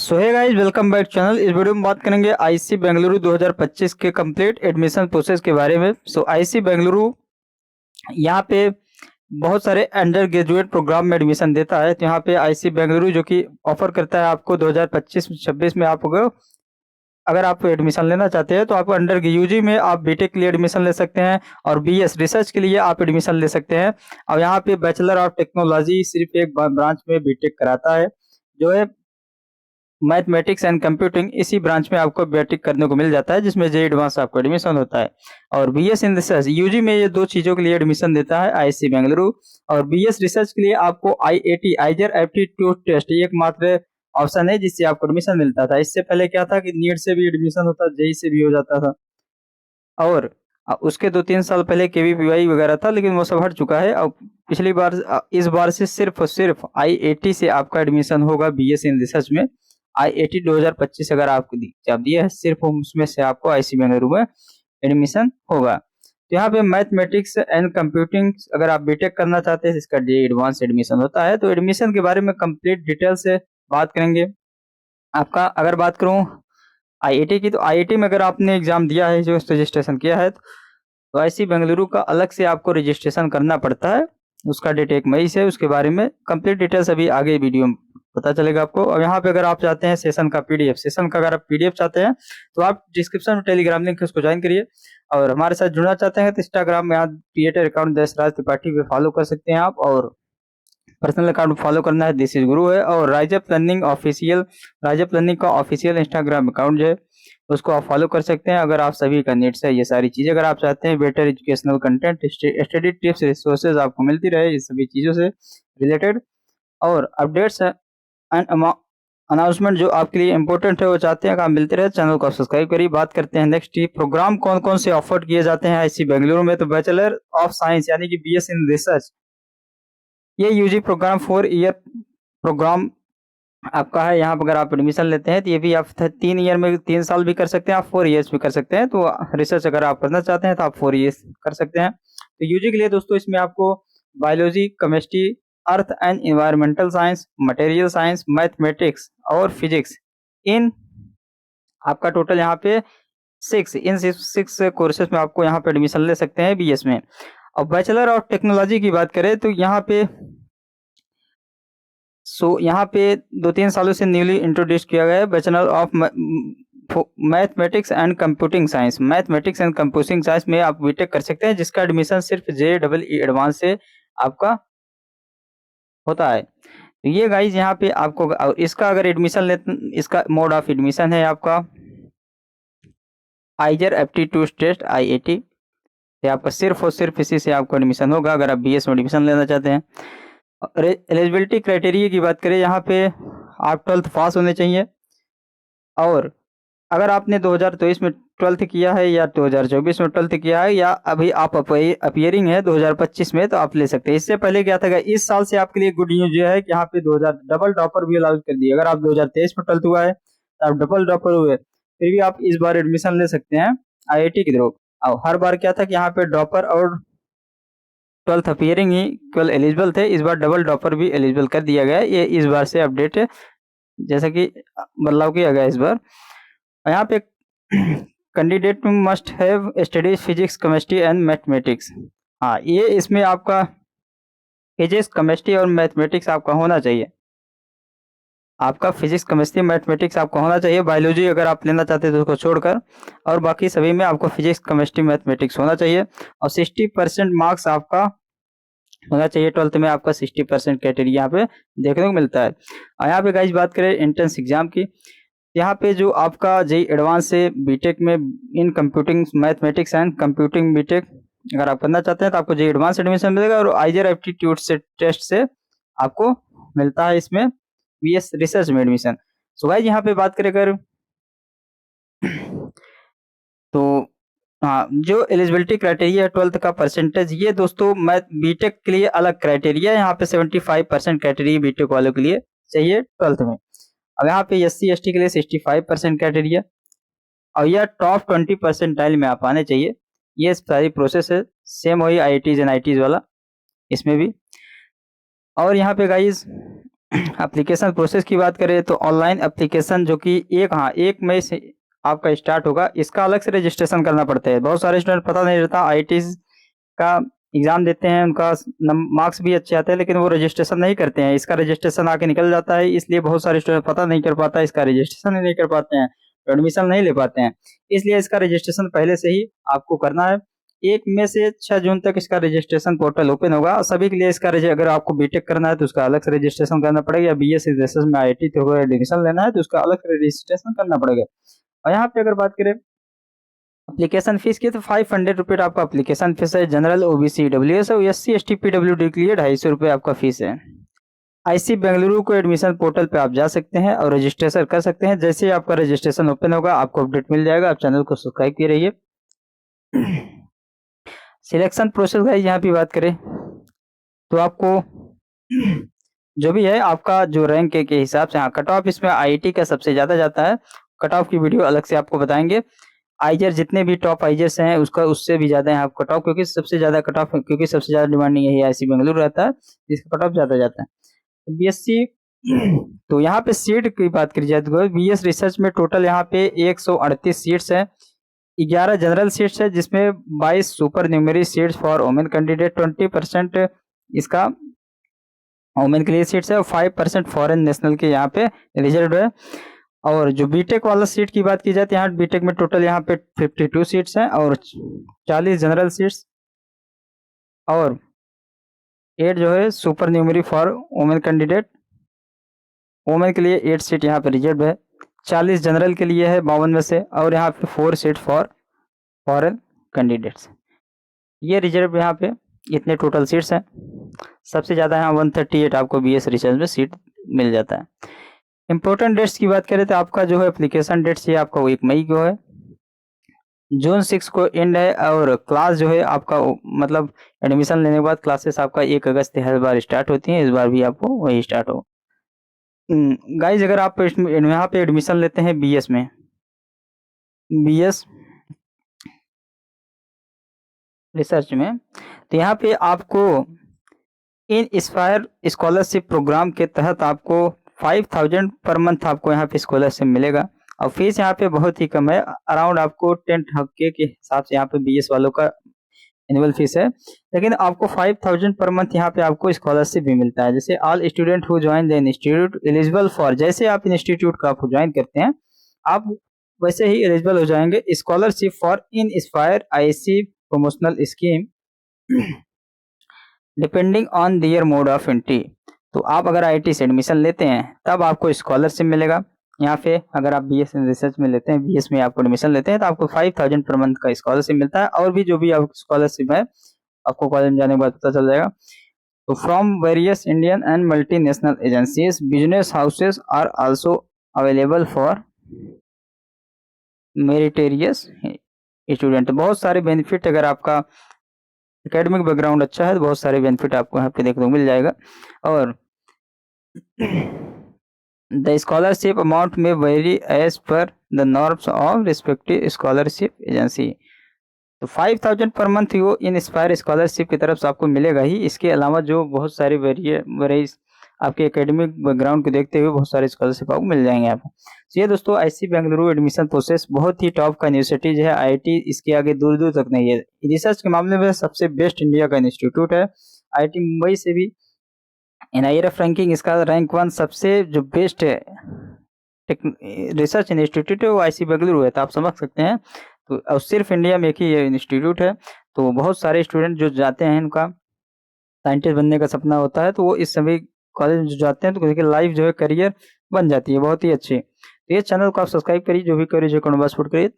सो hey guys, welcome back channel. इस video में बात करेंगे आईसी बेंगलुरु 2025 के कंप्लीट एडमिशन प्रोसेस के बारे में। सो आईसी बेंगलुरु यहाँ पे बहुत सारे अंडर ग्रेजुएट प्रोग्राम में एडमिशन देता है। तो यहाँ पे आईसी बेंगलुरु जो कि ऑफर करता है आपको 2025-26 में आपको, अगर आप एडमिशन लेना चाहते हैं तो आप अंडर यूजी में आप बीटेक के लिए एडमिशन ले सकते हैं और बीएस रिसर्च के लिए आप एडमिशन ले सकते हैं। और यहाँ पे बैचलर ऑफ टेक्नोलॉजी सिर्फ एक ब्रांच में बीटेक कराता है, जो है मैथमेटिक्स एंड कंप्यूटिंग। इसी ब्रांच में आपको बीटेक करने को मिल जाता है, जिसमें जे एडवांस आपको एडमिशन होता है। और बीएस इन रिसर्च यूजी में ये दो चीजों के लिए एडमिशन देता है आईसी बेंगलुरु। और बीएस रिसर्च के लिए आपको आईएटी आइजर एप्टीट्यूड टेस्ट ये एकमात्र ऑप्शन है जिससे आपको एडमिशन मिलता था। इससे पहले क्या था कि नीट से भी एडमिशन होता, जेई से भी हो जाता था, और उसके 2-3 साल पहले केवीपीवाई वगैरह था, लेकिन वो सब हट चुका है। और पिछली बार इस बार से सिर्फ और सिर्फ आईएटी से आपका एडमिशन होगा बीएस इन रिसर्च में। आईएटी 2025 अगर आपको एग्जाम दिया है, सिर्फ उसमें से आपको आईसी बेंगलुरु में एडमिशन होगा। तो यहाँ पे मैथमेटिक्स एंड कंप्यूटिंग अगर आप बीटेक करना चाहते हैं, इसका जे एडवांस एडमिशन होता है। तो एडमिशन के बारे में कंप्लीट डिटेल से बात करेंगे। आपका अगर बात करूँ आईआईटी की, तो आईआईटी में अगर आपने एग्जाम दिया है, जो रजिस्ट्रेशन किया है, तो आईसी बेंगलुरु का अलग से आपको रजिस्ट्रेशन करना पड़ता है। उसका डेट 1 मई से, उसके बारे में कंप्लीट डिटेल्स अभी आगे वीडियो में पता चलेगा आपको। और यहाँ पे अगर आप चाहते हैं सेशन का अगर आप पीडीएफ चाहते हैं तो आप डिस्क्रिप्शन में टेलीग्राम लिंक है, उसको ज्वाइन करिए। और हमारे साथ जुड़ना चाहते हैं तो इंस्टाग्राम में आप क्रिएटर अकाउंट देशराज त्रिपाठी पे फॉलो कर सकते हैं आप, और पर्सनल अकाउंट फॉलो करना है दिस इज गुरु है। और राइजअप लर्निंग का ऑफिशियल इंस्टाग्राम अकाउंट जो है उसको आप फॉलो कर सकते हैं। अगर आप सभी का नीड्स है ये सारी चीजें, अगर आप चाहते हैं better educational content, study tips, resources आपको मिलती रहे इस सभी चीजों से रिलेटेड, और अपडेट्स एंड अनाउंसमेंट जो आपके लिए इंपॉर्टेंट है वो चाहते हैं कि आप मिलते रहे, चैनल को सब्सक्राइब करिए। बात करते हैं नेक्स्ट प्रोग्राम कौन कौन से ऑफर किए जाते हैं आईसी बेंगलुरु में। तो बैचलर ऑफ साइंस यानी कि बीएस इन रिसर्च, ये यूजी प्रोग्राम 4 ईयर प्रोग्राम आपका है। यहाँ पर अगर आप एडमिशन लेते हैं तो ये भी आप 3 ईयर में 3 साल भी कर सकते हैं, आप 4 ईयर्स भी कर सकते हैं। तो रिसर्च अगर आप करना चाहते हैं तो आप 4 ईयर्स कर सकते हैं। तो यूजी के लिए दोस्तों इसमें आपको biology, chemistry, earth and environmental science, material science, mathematics और फिजिक्स, इन आपका टोटल यहाँ पे 6 कोर्सेज में आपको यहाँ पे एडमिशन ले सकते हैं बीएस में। और बैचलर ऑफ टेक्नोलॉजी की बात करें तो यहाँ पे यहाँ पे 2-3 सालों से न्यूली इंट्रोड्यूस किया गया है bachelor of mathematics and computing science में आप बीटेक कर सकते हैं, जिसका एडमिशन सिर्फ जेईई एडवांस से आपका होता है। तो ये गाइज यहाँ पे आपको, इसका अगर एडमिशन ले, इसका मोड ऑफ एडमिशन है आपका आइजर एप्टीट्यूड टेस्ट आईआईटी, आपका सिर्फ और सिर्फ इसी से आपको एडमिशन होगा अगर आप बीएस में एडमिशन लेना चाहते हैं। एलिजिबिलिटी क्राइटेरिया की बात करें, यहाँ पे आप 12th पास होने चाहिए, और अगर आपने 2023 में 12th किया है या 2024 में 12th किया है, या अभी आप अपियरिंग है 2025 में, तो आप ले सकते हैं। इससे पहले क्या था, इस साल से आपके लिए गुड न्यूज ये है कि यहाँ पे 2000 डबल ड्रॉपर भी अलाउ कर दिया। अगर आप 2023 में 12th हुआ है तो आप डबल ड्रॉपर हुए, फिर भी आप इस बार एडमिशन ले सकते हैं आईआईटी के थ्रू। और हर बार क्या था कि यहाँ पे ड्रॉपर और 12th अपियरिंग ही केवल एलिजिबल थे, इस बार डबल ड्रॉपर भी एलिजिबल कर दिया गया है। ये इस बार से अपडेट है, जैसा कि बदलाव किया गया इस बार। यहाँ पे candidate must have studies physics, chemistry and mathematics. हाँ, ये इसमें आपका फिजिक्स, केमिस्ट्री और मैथमेटिक्स आपका होना चाहिए। आपका फिजिक्स, केमिस्ट्री, मैथमेटिक्स आपका होना चाहिए। बायोलॉजी अगर आप लेना चाहते हैं तो उसको छोड़कर, और बाकी सभी में आपको फिजिक्स, केमिस्ट्री, मैथमेटिक्स होना चाहिए। और 60% मार्क्स आपका होना चाहिए। 12th में आपका 60% क्राइटेरिया यहाँ पे देखने को मिलता है। और यहाँ पे गाइस बात करें एंट्रेंस एग्जाम की, यहाँ पे जो आपका जेईई एडवांस से बीटेक में in computing mathematics and computing B Tech अगर आप करना चाहते हैं तो आपको जेईई एडवांस एडमिशन मिलेगा, और आइजर एप्टीट्यूड से टेस्ट से आपको मिलता है इसमें बीएस रिसर्च में एडमिशन। सो गाइस यहाँ पे बात करें अगर तो हाँ, जो एलिजिबिलिटी क्राइटेरिया है 12th का परसेंटेज, ये दोस्तों मैं बीटेक के लिए अलग क्राइटेरिया है। यहाँ पे 75% क्राइटेरिया बीटेक वालों के लिए चाहिए 12th में। अब यहाँ पे एससी एसटी के लिए 65% क्राइटेरिया, और यह टॉप 20 परसेंटाइल में आप आने चाहिए। ये सारी प्रोसेस है, सेम वही आईआईटीज एंड आईटीज वाला इसमें भी। और यहाँ पे गाइज एप्लीकेशन प्रोसेस की बात करें तो ऑनलाइन एप्लीकेशन जो कि 1 मई से आपका स्टार्ट होगा, इसका अलग से रजिस्ट्रेशन करना पड़ता है। बहुत सारे स्टूडेंट पता नहीं रहता, आईआईटीज़ का एग्ज़ाम देते हैं, उनका मार्क्स भी अच्छे आते हैं, लेकिन वो रजिस्ट्रेशन नहीं करते हैं। इसका रजिस्ट्रेशन आके निकल जाता है, इसलिए बहुत सारे स्टूडेंट पता नहीं कर पाता है, इसका रजिस्ट्रेशन ही नहीं कर पाते हैं, तो एडमिशन नहीं ले पाते हैं। इसलिए इसका रजिस्ट्रेशन पहले से ही आपको करना है। 1 मई से 6 जून तक इसका रजिस्ट्रेशन पोर्टल ओपन होगा। सभी के लिए इसका अगर आपको बीटेक करना है तो उसका अलग से रजिस्ट्रेशन करना पड़ेगा, या बीएससी जैसे में आईआईटी तो एडमिशन लेना है तो उसका अलग से रजिस्ट्रेशन करना पड़ेगा। और यहाँ पे अगर बात करें एप्लीकेशन फीस की तो 500 रुपये आपका एप्लीकेशन फीस है। जनरल, ओबीसी, ईडब्ल्यूएस और एससी एसटी पीडब्ल्यूडी के लिए 250 रुपये आपका फीस है। आईसी बेंगलुरु को एडमिशन पोर्टल पे आप जा सकते हैं और रजिस्ट्रेशन कर सकते हैं। जैसे ही आपका रजिस्ट्रेशन ओपन होगा आपको अपडेट मिल जाएगा। आप चैनल को सब्सक्राइब किए रहिए। सिलेक्शन प्रोसेस का यहाँ पे बात करें तो आपको जो भी है आपका जो रैंक के हिसाब से, हाँ कट ऑफ इसमें आईआईटी का सबसे ज़्यादा जाता है। कट ऑफ की वीडियो अलग से आपको बताएंगे। आइजर जितने भी टॉप आइजर्स हैं उसका उससे भी ज़्यादा है आप कट ऑफ, क्योंकि सबसे ज़्यादा कट ऑफ, क्योंकि सबसे ज़्यादा डिमांडिंग यही आईसी बेंगलुरु रहता है, जिसका कट ऑफ ज़्यादा जाता है। बीएससी तो यहाँ पे सीट की बात करी जाए तो बीएस रिसर्च में टोटल यहाँ पे 138 सीट्स है। 11 जनरल सीट्स है, जिसमें 22 supernumerary seats for women candidate, 20% इसका वुमेन के लिए सीट्स है और 5% फॉरेन नेशनल के यहाँ पे रिजर्व है। और जो बीटेक वाला सीट की बात की जाए तो यहाँ बीटेक में टोटल यहाँ पे 52 सीट्स हैं और 40 जनरल सीट्स और 8 जो है supernumerary for women candidate. Women के लिए 8 सीट यहाँ पे रिजर्व है। 40 जनरल के लिए है 52 में से, और यहाँ पे 4 सीट फॉर फॉरेन कैंडिडेट्स। ये रिजर्व यहाँ पे इतने टोटल सीट्स हैं। सबसे ज़्यादा यहाँ 138 आपको बीएस रिसर्च में सीट मिल जाता है। इम्पोर्टेंट डेट्स की बात करें तो आपका जो है एप्लीकेशन डेट्स ये आपका 1 मई को है, जून 6 को एंड है, और क्लास जो है आपका मतलब एडमिशन लेने के बाद क्लासेस आपका 1 अगस्त से हर बार स्टार्ट होती हैं। इस बार भी आपको वही स्टार्ट हो। गाइज अगर आप यहाँ पे एडमिशन लेते हैं बीएस में, बीएस रिसर्च में, तो यहाँ पे आपको इन इंस्पायर स्कॉलरशिप प्रोग्राम के तहत आपको 5000 पर मंथ आपको यहाँ पे स्कॉलरशिप मिलेगा। और फीस यहाँ पे बहुत ही कम है, अराउंड आपको 10,000 के हिसाब से यहाँ पे बीएस वालों का एनुअल फीस है, लेकिन आपको 5000 पर मंथ यहाँ पे आपको स्कॉलरशिप भी मिलता है। जैसे all student who join the institute eligible for, जैसे आप इंस्टीट्यूट का आप ज्वाइन करते हैं आप वैसे ही एलिजिबल हो जाएंगे scholarship for in inspire IC promotional scheme depending on their mode of entry. तो आप अगर आईआईटी से एडमिशन लेते हैं तब आपको स्कॉलरशिप मिलेगा। यहाँ पे अगर आप बीएस इन रिसर्च में लेते हैं, बीएस में आपको एडमिशन लेते हैं तो आपको 5000 पर मंथ का स्कॉलरशिप मिलता है। और भी जो भी आप स्कॉलरशिप है आपको कॉलेज में जाने के बाद पता चल जाएगा। तो from various Indian and multinational agencies business houses are also available for meritorious student. बहुत सारे बेनिफिट, अगर आपका एकेडमिक बैकग्राउंड अच्छा है तो बहुत सारे बेनिफिट आपको यहाँ पे देखने को मिल जाएगा। और the scholarship amount may vary as per the norms of respective scholarship agency. तो 5000 पर मंथ वो इन इंस्पायर स्कॉलरशिप की तरफ से आपको मिलेगा ही। इसके अलावा जो बहुत सारे वेरियस आपके एकेडमिक बैकग्राउंड को देखते हुए बहुत सारे स्कॉलरशिप आपको मिल जाएंगे आपको। तो ये दोस्तों आईसी बेंगलुरु एडमिशन प्रोसेस बहुत ही टॉप का यूनिवर्सिटी है। आईआईटी इसके आगे दूर दूर तक नहीं है। रिसर्च के मामले में सबसे बेस्ट इंडिया का इंस्टीट्यूट है। आईआईटी मुंबई से भी एनआईआरएफ रैंकिंग इसका रैंक 1 सबसे जो बेस्ट है रिसर्च इंस्टीट्यूट है वो आईसी बेंगलुरु है। तो आप समझ सकते हैं। तो और सिर्फ इंडिया में एक ही ये इंस्टीट्यूट है। तो बहुत सारे स्टूडेंट जो जाते हैं उनका साइंटिस्ट बनने का सपना होता है, तो वो इस सभी कॉलेज में जाते हैं तो देखिए लाइफ जो है करियर बन जाती है बहुत ही अच्छी। तो ये चैनल को आप सब्सक्राइब करिए, जो भी करिए जो बस सपोर्ट करिए।